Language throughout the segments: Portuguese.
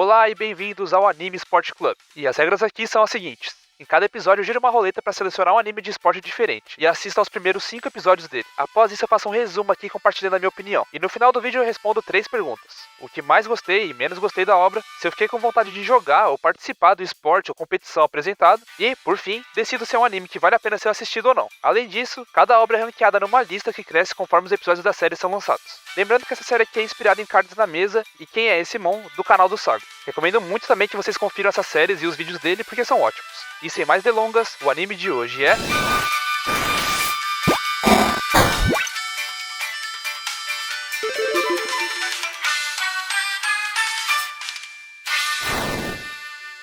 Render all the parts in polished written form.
Olá e bem-vindos ao Anime Sport Club. E as regras aqui são as seguintes. Em cada episódio eu giro uma roleta para selecionar um anime de esporte diferente e assista aos primeiros 5 episódios dele. Após isso eu faço um resumo aqui compartilhando a minha opinião. E no final do vídeo eu respondo 3 perguntas. O que mais gostei e menos gostei da obra, se eu fiquei com vontade de jogar ou participar do esporte ou competição apresentado, e, por fim, decido se é um anime que vale a pena ser assistido ou não. Além disso, cada obra é ranqueada numa lista que cresce conforme os episódios da série são lançados. Lembrando que essa série aqui é inspirada em Cards na Mesa e Quem é esse Mon, do canal do Saga. Recomendo muito também que vocês confiram essas séries e os vídeos dele porque são ótimos. E sem mais delongas, o anime de hoje é...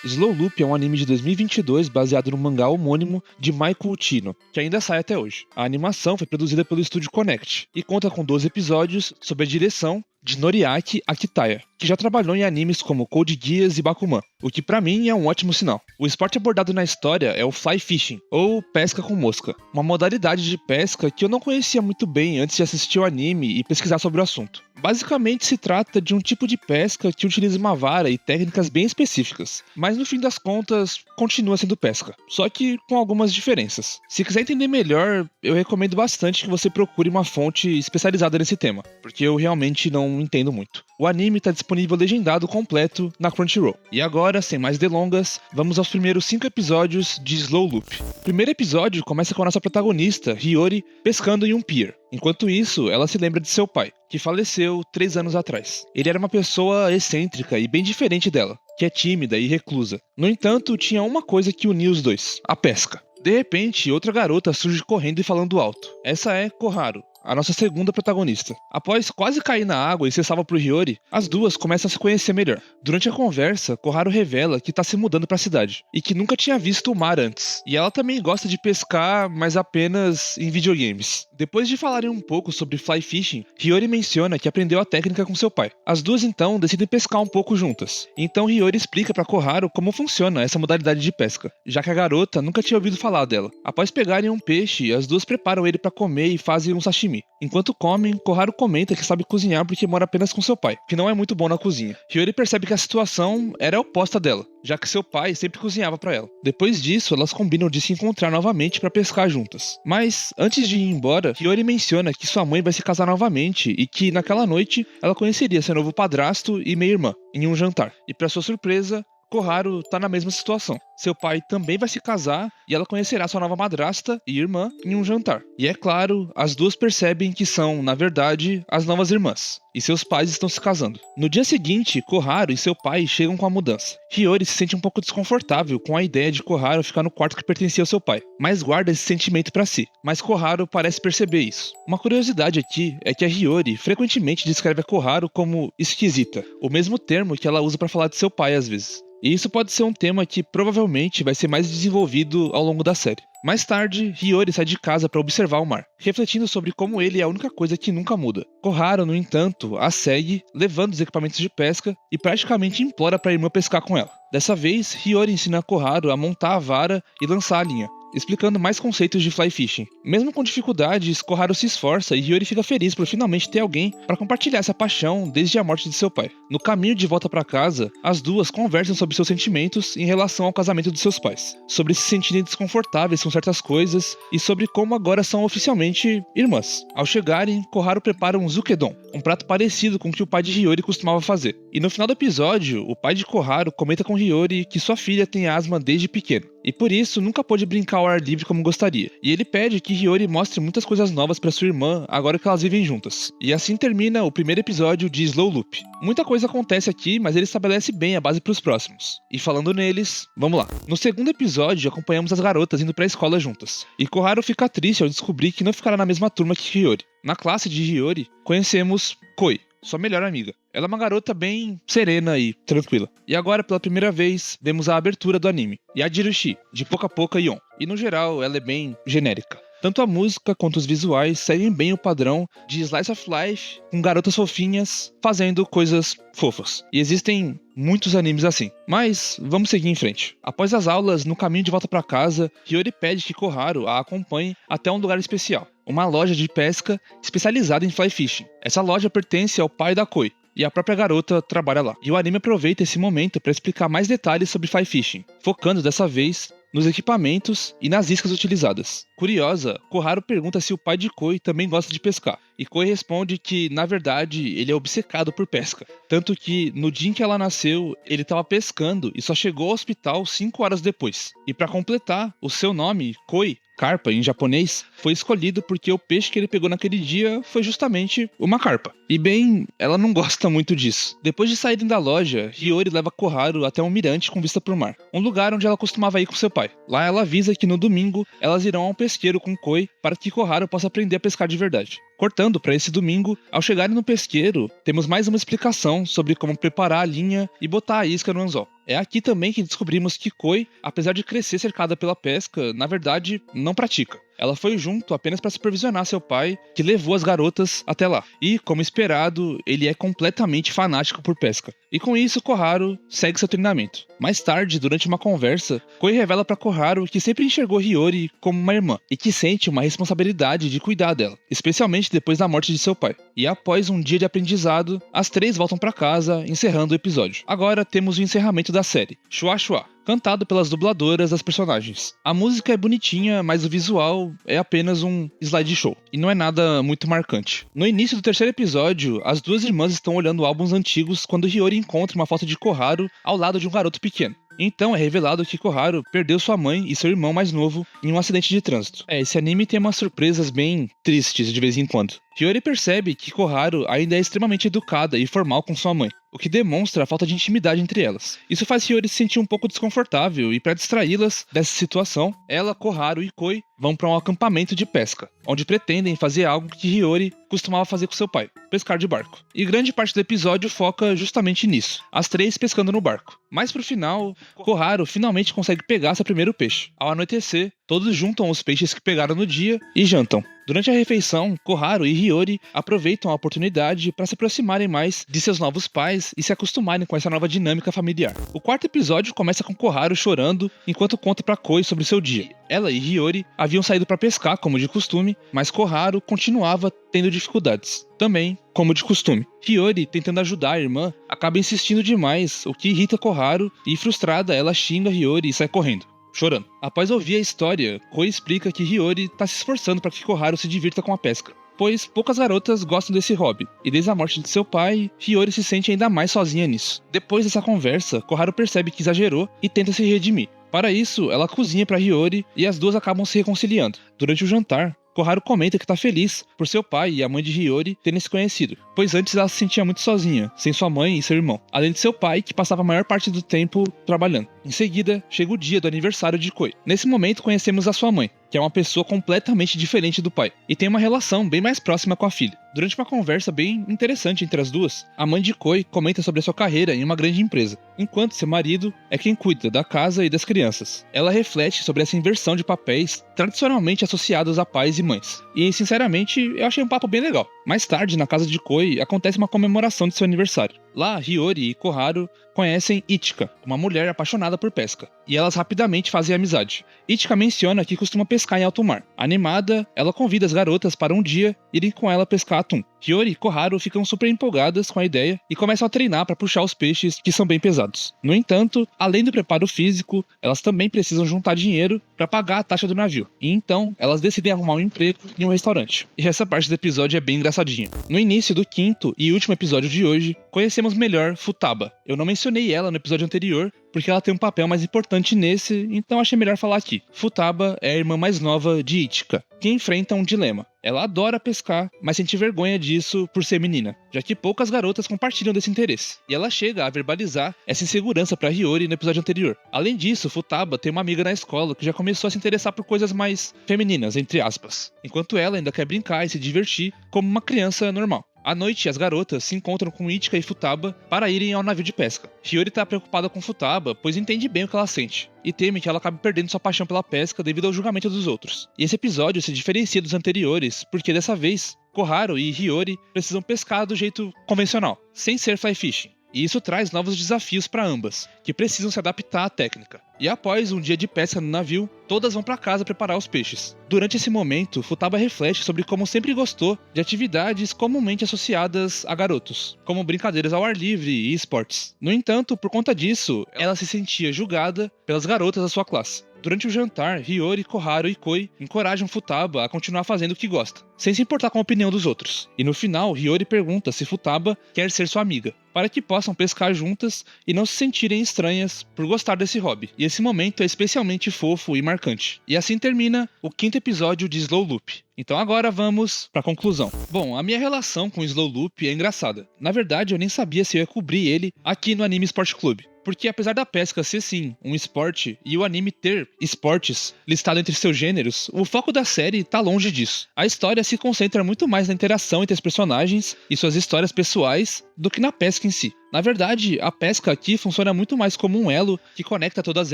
Slow Loop é um anime de 2022 baseado no mangá homônimo de Maiko Uchino, que ainda sai até hoje. A animação foi produzida pelo estúdio Connect e conta com 12 episódios sob a direção de Noriaki Akitaya, que já trabalhou em animes como Code Geass e Bakuman, o que pra mim é um ótimo sinal. O esporte abordado na história é o fly fishing, ou pesca com mosca, uma modalidade de pesca que eu não conhecia muito bem antes de assistir o anime e pesquisar sobre o assunto. Basicamente se trata de um tipo de pesca que utiliza uma vara e técnicas bem específicas, mas no fim das contas continua sendo pesca, só que com algumas diferenças. Se quiser entender melhor, eu recomendo bastante que você procure uma fonte especializada nesse tema, porque eu realmente não entendo muito. O anime está disponível legendado completo na Crunchyroll. E agora, sem mais delongas, vamos aos primeiros 5 episódios de Slow Loop. O primeiro episódio começa com a nossa protagonista, Hiyori, pescando em um pier. Enquanto isso, ela se lembra de seu pai, que faleceu 3 anos atrás. Ele era uma pessoa excêntrica e bem diferente dela, que é tímida e reclusa. No entanto, tinha uma coisa que unia os dois: a pesca. De repente, outra garota surge correndo e falando alto. Essa é Koharu, a nossa segunda protagonista. Após quase cair na água e ser salva por Hiyori, as duas começam a se conhecer melhor. Durante a conversa, Koharu revela que está se mudando para a cidade e que nunca tinha visto o mar antes. E ela também gosta de pescar, mas apenas em videogames. Depois de falarem um pouco sobre fly fishing, Hiyori menciona que aprendeu a técnica com seu pai. As duas então decidem pescar um pouco juntas. Então Hiyori explica para Koharu como funciona essa modalidade de pesca, já que a garota nunca tinha ouvido falar dela. Após pegarem um peixe, as duas preparam ele para comer e fazem um sashimi. Enquanto comem, Koharu comenta que sabe cozinhar porque mora apenas com seu pai, que não é muito bom na cozinha. Hiyori percebe que a situação era a oposta dela, já que seu pai sempre cozinhava para ela. Depois disso, elas combinam de se encontrar novamente para pescar juntas. Mas, antes de ir embora, Hiyori menciona que sua mãe vai se casar novamente e que, naquela noite, ela conheceria seu novo padrasto e meia-irmã em um jantar. E, para sua surpresa, Koharu tá na mesma situação. Seu pai também vai se casar e ela conhecerá sua nova madrasta e irmã em um jantar. E é claro, as duas percebem que são, na verdade, as novas irmãs. E seus pais estão se casando. No dia seguinte, Koharu e seu pai chegam com a mudança. Hiyori se sente um pouco desconfortável com a ideia de Koharu ficar no quarto que pertencia ao seu pai, mas guarda esse sentimento pra si. Mas Koharu parece perceber isso. Uma curiosidade aqui é que a Hiyori frequentemente descreve a Koharu como esquisita, o mesmo termo que ela usa pra falar de seu pai às vezes. E isso pode ser um tema que provavelmente vai ser mais desenvolvido ao longo da série. Mais tarde, Hiyori sai de casa para observar o mar, refletindo sobre como ele é a única coisa que nunca muda. Koharu, no entanto, a segue, levando os equipamentos de pesca e praticamente implora para a irmã pescar com ela. Dessa vez, Hiyori ensina a Koharu a montar a vara e lançar a linha, explicando mais conceitos de fly fishing. Mesmo com dificuldades, Koharu se esforça e Hiyori fica feliz por finalmente ter alguém para compartilhar essa paixão desde a morte de seu pai. No caminho de volta para casa, as duas conversam sobre seus sentimentos em relação ao casamento de seus pais, sobre se sentirem desconfortáveis com certas coisas e sobre como agora são oficialmente irmãs. Ao chegarem, Koharu prepara um zukedon, um prato parecido com o que o pai de Hiyori costumava fazer. E no final do episódio, o pai de Koharu comenta com Hiyori que sua filha tem asma desde pequena e por isso nunca pôde brincar ao ar livre como gostaria. E ele pede que Hiyori mostre muitas coisas novas para sua irmã agora que elas vivem juntas. E assim termina o primeiro episódio de Slow Loop. Muita coisa acontece aqui, mas ele estabelece bem a base para os próximos. E falando neles, vamos lá. No segundo episódio, acompanhamos as garotas indo para a escola juntas. E Koharu fica triste ao descobrir que não ficará na mesma turma que Hiyori. Na classe de Hiyori, conhecemos Koi, sua melhor amiga. Ela é uma garota bem serena e tranquila. E agora, pela primeira vez, vemos a abertura do anime, Yajirushi, de Poca Poca Yon. E no geral, ela é bem genérica. Tanto a música quanto os visuais seguem bem o padrão de Slice of Life, com garotas fofinhas fazendo coisas fofas. E existem muitos animes assim. Mas vamos seguir em frente. Após as aulas, no caminho de volta para casa, Hiyori pede que Koharu a acompanhe até um lugar especial, uma loja de pesca especializada em fly fishing. Essa loja pertence ao pai da Koi, e a própria garota trabalha lá. E o anime aproveita esse momento para explicar mais detalhes sobre fly fishing, focando dessa vez nos equipamentos e nas iscas utilizadas. Curiosa, Koharu pergunta se o pai de Koi também gosta de pescar, e Koi responde que, na verdade, ele é obcecado por pesca. Tanto que, no dia em que ela nasceu, ele estava pescando e só chegou ao hospital 5 horas depois. E para completar, o seu nome, Koi, carpa em japonês, foi escolhido porque o peixe que ele pegou naquele dia foi justamente uma carpa. E bem, ela não gosta muito disso. Depois de saírem da loja, Hiyori leva Koharu até um mirante com vista pro mar, um lugar onde ela costumava ir com seu pai. Lá ela avisa que no domingo elas irão a um pesqueiro com Koi para que Koharu possa aprender a pescar de verdade. Cortando para esse domingo, ao chegarem no pesqueiro, temos mais uma explicação sobre como preparar a linha e botar a isca no anzol. É aqui também que descobrimos que Koi, apesar de crescer cercada pela pesca, na verdade não pratica. Ela foi junto apenas para supervisionar seu pai, que levou as garotas até lá. E, como esperado, ele é completamente fanático por pesca. E com isso, Koharu segue seu treinamento. Mais tarde, durante uma conversa, Koi revela para Koharu que sempre enxergou Hiyori como uma irmã e que sente uma responsabilidade de cuidar dela, especialmente depois da morte de seu pai. E após um dia de aprendizado, as três voltam para casa, encerrando o episódio. Agora temos o encerramento da série, Shua Shua, cantado pelas dubladoras das personagens. A música é bonitinha, mas o visual é apenas um slideshow, e não é nada muito marcante. No início do terceiro episódio, as duas irmãs estão olhando álbuns antigos quando Hiyori encontra uma foto de Koharu ao lado de um garoto pequeno. Então é revelado que Koharu perdeu sua mãe e seu irmão mais novo em um acidente de trânsito. Esse anime tem umas surpresas bem tristes de vez em quando. Hiyori percebe que Koharu ainda é extremamente educada e formal com sua mãe, o que demonstra a falta de intimidade entre elas. Isso faz Hiyori se sentir um pouco desconfortável e, para distraí-las dessa situação, ela, Koharu e Koi vão para um acampamento de pesca, onde pretendem fazer algo que Hiyori costumava fazer com seu pai, pescar de barco. E grande parte do episódio foca justamente nisso, as três pescando no barco. Mas pro final, Koharu finalmente consegue pegar seu primeiro peixe. Ao anoitecer, todos juntam os peixes que pegaram no dia e jantam. Durante a refeição, Koharu e Hiyori aproveitam a oportunidade para se aproximarem mais de seus novos pais e se acostumarem com essa nova dinâmica familiar. O quarto episódio começa com Koharu chorando enquanto conta para Koi sobre seu dia. Ela e Hiyori haviam saído para pescar, como de costume, mas Koharu continuava tendo dificuldades, também como de costume. Hiyori, tentando ajudar a irmã, acaba insistindo demais, o que irrita Koharu, e frustrada ela xinga Hiyori e sai correndo, chorando. Após ouvir a história, Koi explica que Hiyori está se esforçando para que Koharu se divirta com a pesca, pois poucas garotas gostam desse hobby, e desde a morte de seu pai, Hiyori se sente ainda mais sozinha nisso. Depois dessa conversa, Koharu percebe que exagerou e tenta se redimir. Para isso, ela cozinha para Hiyori e as duas acabam se reconciliando. Durante o jantar, Koharu comenta que está feliz por seu pai e a mãe de Hiyori terem se conhecido, pois antes ela se sentia muito sozinha, sem sua mãe e seu irmão, além de seu pai, que passava a maior parte do tempo trabalhando. Em seguida, chega o dia do aniversário de Koi. Nesse momento, conhecemos a sua mãe, que é uma pessoa completamente diferente do pai, e tem uma relação bem mais próxima com a filha. Durante uma conversa bem interessante entre as duas, a mãe de Koi comenta sobre a sua carreira em uma grande empresa, enquanto seu marido é quem cuida da casa e das crianças. Ela reflete sobre essa inversão de papéis tradicionalmente associados a pais e mães. E, sinceramente, eu achei um papo bem legal. Mais tarde, na casa de Koi, acontece uma comemoração de seu aniversário. Lá, Hiyori e Koharu conhecem Ichika, uma mulher apaixonada por pesca, e elas rapidamente fazem amizade. Ichika menciona que costuma pescar em alto mar. Animada, ela convida as garotas para um dia irem com ela pescar atum. Hiyori e Koharu ficam super empolgadas com a ideia e começam a treinar para puxar os peixes que são bem pesados. No entanto, além do preparo físico, elas também precisam juntar dinheiro para pagar a taxa do navio. E então, elas decidem arrumar um emprego em um restaurante. E essa parte do episódio é bem engraçadinha. No início do quinto e último episódio de hoje, conhecemos melhor Futaba. Eu não mencionei ela no episódio anterior, porque ela tem um papel mais importante nesse, então achei melhor falar aqui. Futaba é a irmã mais nova de Ichika, que enfrenta um dilema. Ela adora pescar, mas sente vergonha disso por ser menina, já que poucas garotas compartilham desse interesse. E ela chega a verbalizar essa insegurança para Hiyori no episódio anterior. Além disso, Futaba tem uma amiga na escola que já começou a se interessar por coisas mais femininas, entre aspas, enquanto ela ainda quer brincar e se divertir como uma criança normal. À noite, as garotas se encontram com Ichika e Futaba para irem ao navio de pesca. Hiyori está preocupada com Futaba, pois entende bem o que ela sente, e teme que ela acabe perdendo sua paixão pela pesca devido ao julgamento dos outros. E esse episódio se diferencia dos anteriores, porque dessa vez, Koharu e Hiyori precisam pescar do jeito convencional, sem ser fly fishing. e isso traz novos desafios para ambas, que precisam se adaptar à técnica. E após um dia de pesca no navio, todas vão para casa preparar os peixes. Durante esse momento, Futaba reflete sobre como sempre gostou de atividades comumente associadas a garotos, como brincadeiras ao ar livre e esportes. No entanto, por conta disso, ela se sentia julgada pelas garotas da sua classe. Durante o jantar, Hiyori, Koharu e Koi encorajam Futaba a continuar fazendo o que gosta, sem se importar com a opinião dos outros. E no final, Hiyori pergunta se Futaba quer ser sua amiga, para que possam pescar juntas e não se sentirem estranhas por gostar desse hobby. E esse momento é especialmente fofo e marcante. E assim termina o 5º episódio de Slow Loop. Então agora vamos para a conclusão. Bom, a minha relação com Slow Loop é engraçada. Na verdade, eu nem sabia se eu ia cobrir ele aqui no Anime Sport Club. Porque apesar da pesca ser sim um esporte e o anime ter esportes listado entre seus gêneros, o foco da série tá longe disso. A história se concentra muito mais na interação entre os personagens e suas histórias pessoais do que na pesca em si. Na verdade, a pesca aqui funciona muito mais como um elo que conecta todas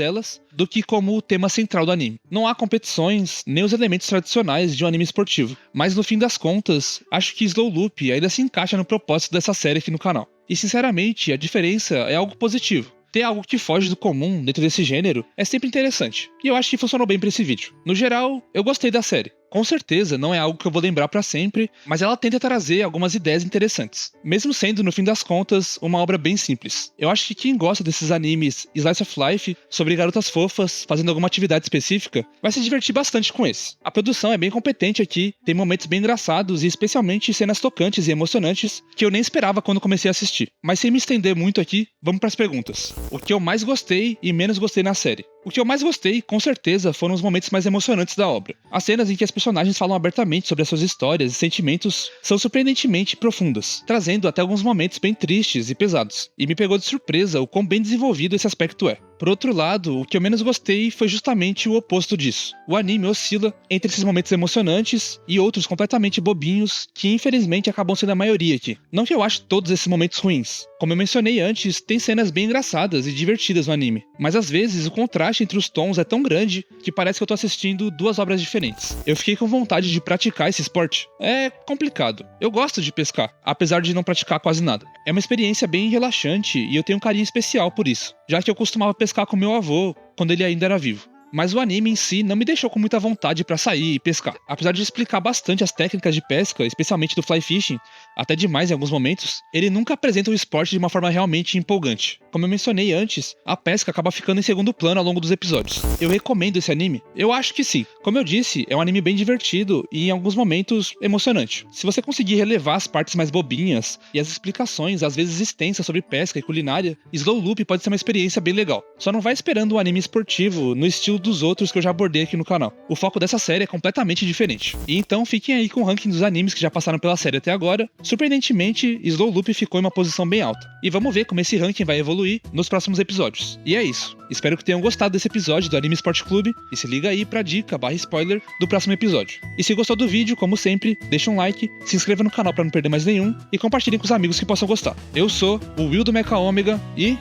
elas do que como o tema central do anime. Não há competições nem os elementos tradicionais de um anime esportivo, mas no fim das contas, acho que Slow Loop ainda se encaixa no propósito dessa série aqui no canal. E sinceramente, a diferença é algo positivo. Ter algo que foge do comum dentro desse gênero é sempre interessante, e eu acho que funcionou bem pra esse vídeo. No geral, eu gostei da série. Com certeza não é algo que eu vou lembrar pra sempre, mas ela tenta trazer algumas ideias interessantes, mesmo sendo, no fim das contas, uma obra bem simples. Eu acho que quem gosta desses animes Slice of Life sobre garotas fofas fazendo alguma atividade específica vai se divertir bastante com esse. A produção é bem competente aqui, tem momentos bem engraçados e especialmente cenas tocantes e emocionantes que eu nem esperava quando comecei a assistir. Mas sem me estender muito aqui, vamos pras perguntas. O que eu mais gostei e menos gostei na série? O que eu mais gostei, com certeza, foram os momentos mais emocionantes da obra. As cenas em que as personagens falam abertamente sobre as suas histórias e sentimentos são surpreendentemente profundas, trazendo até alguns momentos bem tristes e pesados. E me pegou de surpresa o quão bem desenvolvido esse aspecto é. Por outro lado, o que eu menos gostei foi justamente o oposto disso. O anime oscila entre esses momentos emocionantes e outros completamente bobinhos, que infelizmente acabam sendo a maioria aqui. Não que eu ache todos esses momentos ruins. Como eu mencionei antes, tem cenas bem engraçadas e divertidas no anime, mas às vezes o contraste entre os tons é tão grande que parece que eu tô assistindo duas obras diferentes. Eu fiquei com vontade de praticar esse esporte. É complicado. Eu gosto de pescar, apesar de não praticar quase nada. É uma experiência bem relaxante e eu tenho um carinho especial por isso, já que eu costumava pescar com meu avô quando ele ainda era vivo. Mas o anime em si não me deixou com muita vontade pra sair e pescar. Apesar de explicar bastante as técnicas de pesca, especialmente do fly fishing, até demais em alguns momentos, ele nunca apresenta o esporte de uma forma realmente empolgante. Como eu mencionei antes, a pesca acaba ficando em segundo plano ao longo dos episódios. Eu recomendo esse anime? Eu acho que sim. Como eu disse, é um anime bem divertido e em alguns momentos emocionante. Se você conseguir relevar as partes mais bobinhas e as explicações às vezes extensas sobre pesca e culinária, Slow Loop pode ser uma experiência bem legal. Só não vai esperando um anime esportivo no estilo dos outros que eu já abordei aqui no canal. O foco dessa série é completamente diferente. E então fiquem aí com o ranking dos animes que já passaram pela série até agora. Surpreendentemente, Slow Loop ficou em uma posição bem alta. E vamos ver como esse ranking vai evoluir nos próximos episódios. E é isso. Espero que tenham gostado desse episódio do Anime Sport Club e se liga aí pra dica/spoiler do próximo episódio. E se gostou do vídeo, como sempre, deixa um like, se inscreva no canal pra não perder mais nenhum e compartilhe com os amigos que possam gostar. Eu sou o Will do Mecha Omega e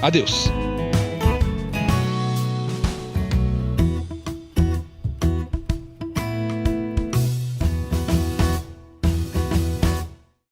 adeus!